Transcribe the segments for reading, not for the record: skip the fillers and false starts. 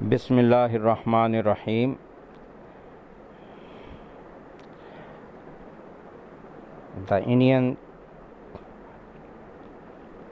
Bismillahirrahmanirrahim. The Indian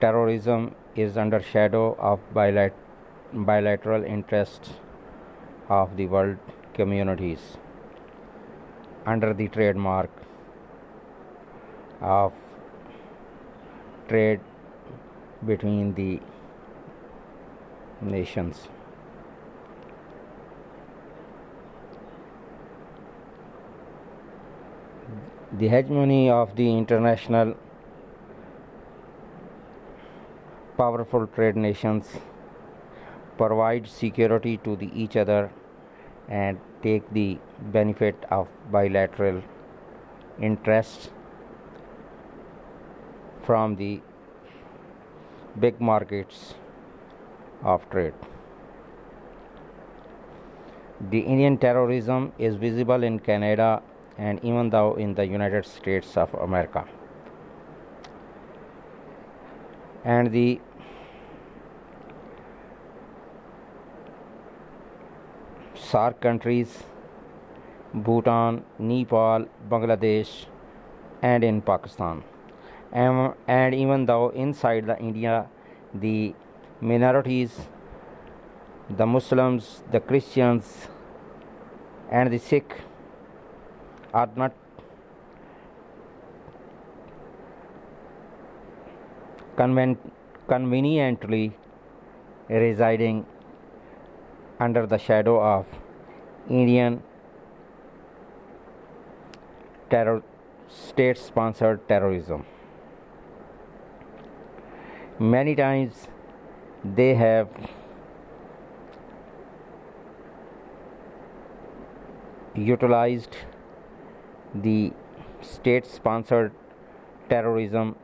terrorism is under shadow of bilateral interests of the world communities under the trademark of trade between the nations. The hegemony of the international powerful trade nations provide security to each other and take the benefit of bilateral interests from the big markets of trade. The Indian terrorism is visible in Canada and even though in the United States of America. And the SAARC countries, Bhutan, Nepal, Bangladesh, and in Pakistan. And even though inside the India, the minorities, the Muslims, the Christians, and the Sikh are not conveniently residing under the shadow of Indian state-sponsored terrorism. Many times they have utilized the state-sponsored terrorism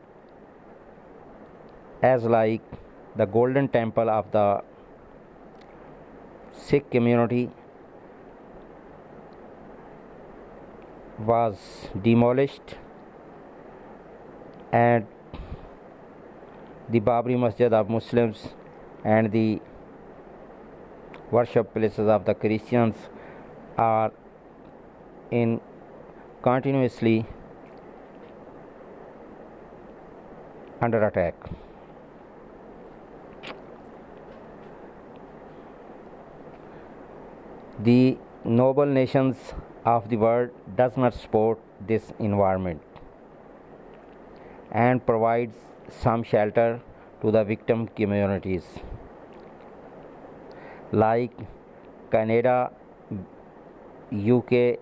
as like the golden temple of the Sikh community was demolished and the Babri Masjid of Muslims and the worship places of the Christians are in continuously under attack. The noble nations of the world does not support this environment and provides some shelter to the victim communities like Canada, UK,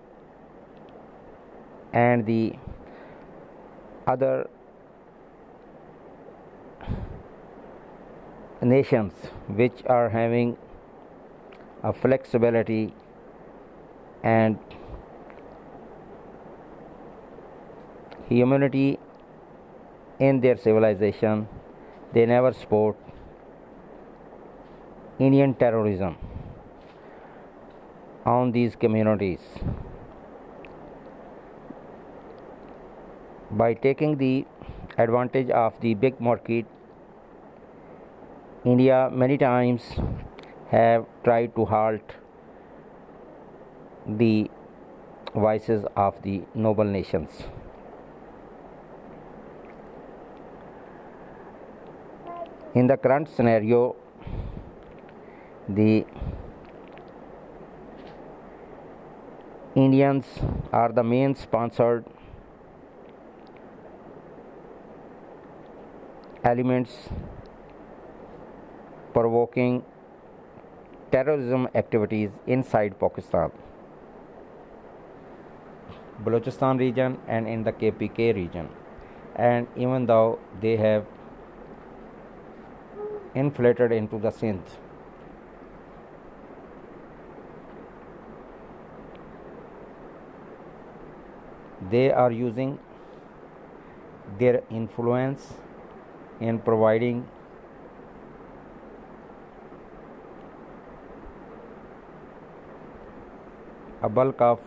and the other nations which are having a flexibility and humanity in their civilization. They never support Indian terrorism on these communities. By taking the advantage of the big market, India many times have tried to halt the vices of the noble nations. In the current scenario, the Indians are the main sponsored elements provoking terrorism activities inside Pakistan, Balochistan region, and in the KPK region. And even though they have infiltrated into the Sindh, they are using their influence in providing a bulk of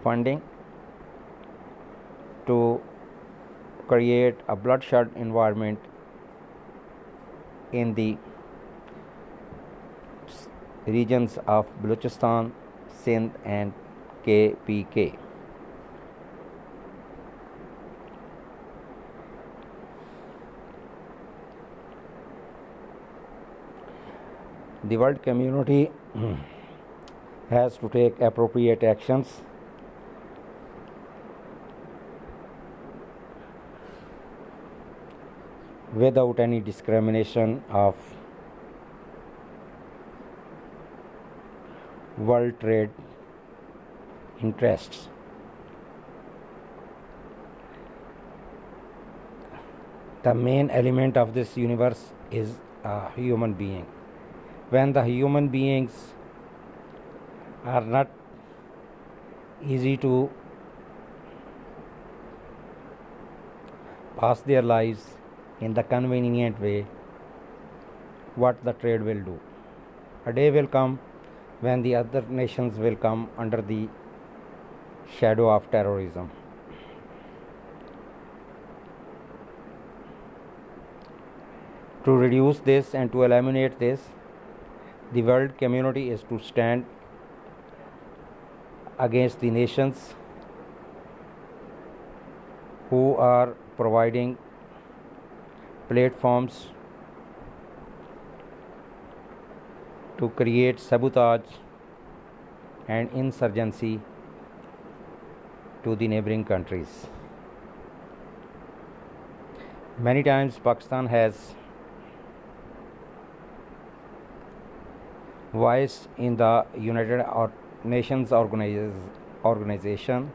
funding to create a bloodshot environment in the regions of Balochistan, Sindh, and KPK. The world community has to take appropriate actions without any discrimination of world trade interests. The main element of this universe is a human being. When the human beings are not easy to pass their lives in the convenient way, what the trade will do? A day will come when the other nations will come under the shadow of terrorism. To reduce this and to eliminate this, the world community is to stand against the nations who are providing platforms to create sabotage and insurgency to the neighboring countries. Many times Pakistan has voice in the United Nations organization,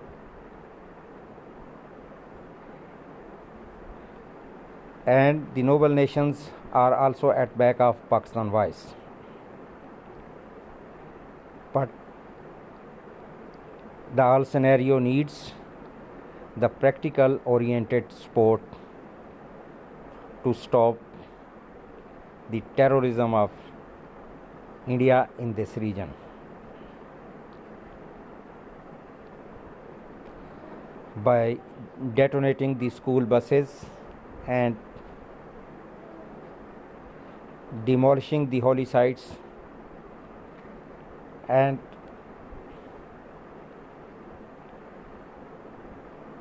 and the noble nations are also at back of Pakistan voice. But the whole scenario needs the practical oriented support to stop the terrorism of India in this region. By detonating the school buses and demolishing the holy sites and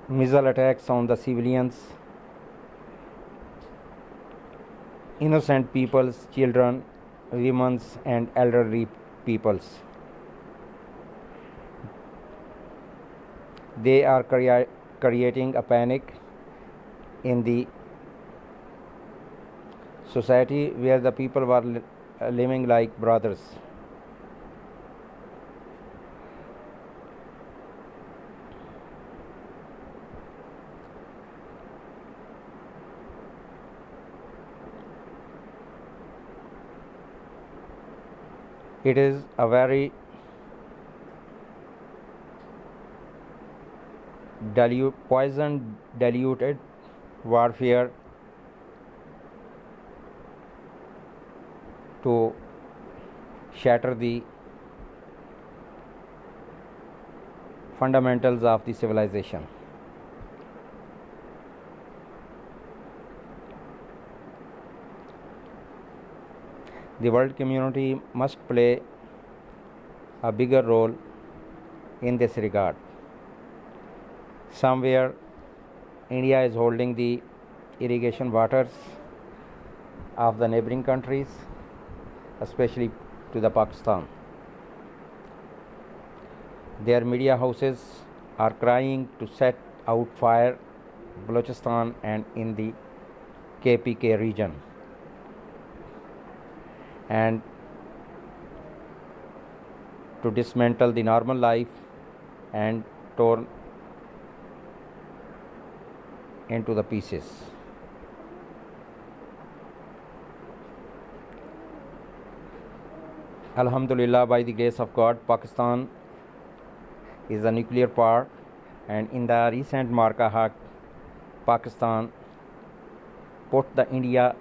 missile attacks on the civilians, innocent peoples, children, women and elderly peoples. They are creating a panic in the society where the people were living like brothers. It is a very poison diluted warfare to shatter the fundamentals of the civilization. The world community must play a bigger role in this regard. Somewhere India is holding the irrigation waters of the neighboring countries, especially to the Pakistan. Their media houses are crying to set out fire Balochistan and in the KPK region, and to dismantle the normal life and torn into the pieces. Alhamdulillah, by the grace of God, Pakistan is a nuclear power, and in the recent Marka Haq, Pakistan put the India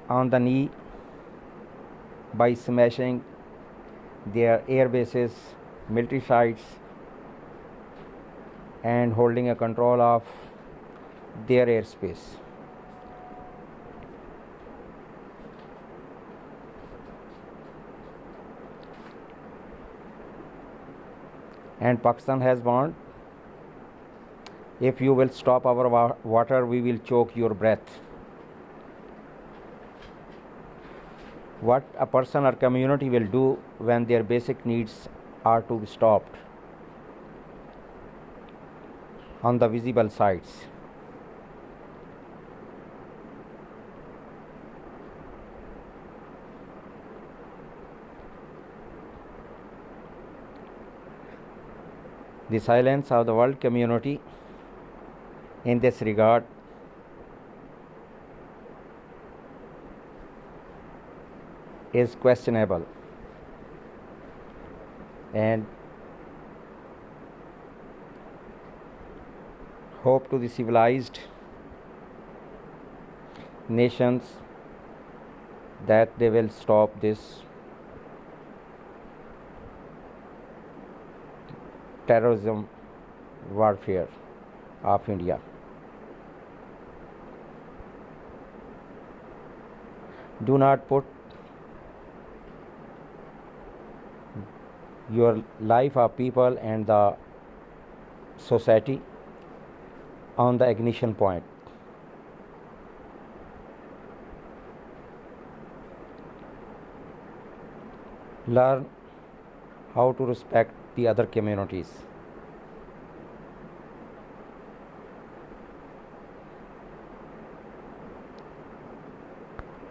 on the knee by smashing their air bases, military sites, and holding a control of their airspace. And Pakistan has warned, if you will stop our water, we will choke your breath. What a person or community will do when their basic needs are to be stopped on the visible sites. The silence of the world community in this regard is questionable, and hope to the civilized nations that they will stop this terrorism warfare of India. Do not put your life of people and the society on the ignition point. Learn how to respect the other communities.